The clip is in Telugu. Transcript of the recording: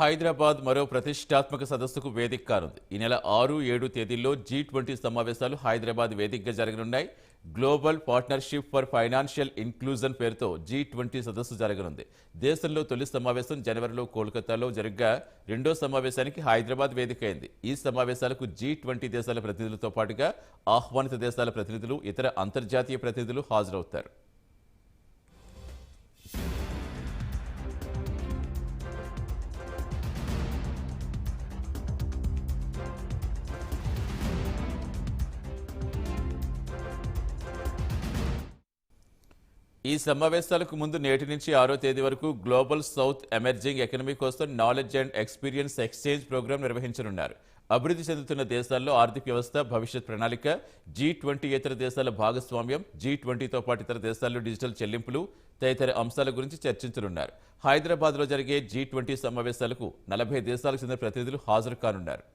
హైదరాబాద్ మరో ప్రతిష్టాత్మక సదస్సుకు వేదిక కానుంది. ఈ నెల 6, 7 తేదీల్లో G20 సమావేశాలు హైదరాబాద్ వేదికగా జరగనున్నాయి. Global partnership for financial inclusion పేరుతో G20 సదస్సు జరగనుంది. దేశంలో తొలి సమావేశం జనవరిలో కోల్కతాలో జరగ్గా రెండో సమావేశానికి హైదరాబాద్ వేదికైంది. ఈ సమావేశాలకు G20 దేశాల ప్రతినిధులతో పాటుగా ఆహ్వానిత దేశాల ప్రతినిధులు, ఇతర అంతర్జాతీయ ప్రతినిధులు హాజరవుతారు. ఈ సమావేశాలకు ముందు నేటి నుంచి 6వ తేదీ వరకు గ్లోబల్ సౌత్ ఎమర్జింగ్ ఎకనమీ కోసం knowledge and experience exchange programme నిర్వహించనున్నారు. అభివృద్ధి చెందుతున్న దేశాల్లో ఆర్థిక వ్యవస్థ, భవిష్యత్ ప్రణాళిక, G20 ఇతర దేశాల భాగస్వామ్యం, G20తో పాటు ఇతర దేశాల్లో డిజిటల్ చెల్లింపులు తదితర అంశాల గురించి చర్చించనున్నారు. హైదరాబాద్లో జరిగే G20 సమావేశాలకు 40 దేశాలకు చెందిన ప్రతినిధులు హాజరు కానున్నారు.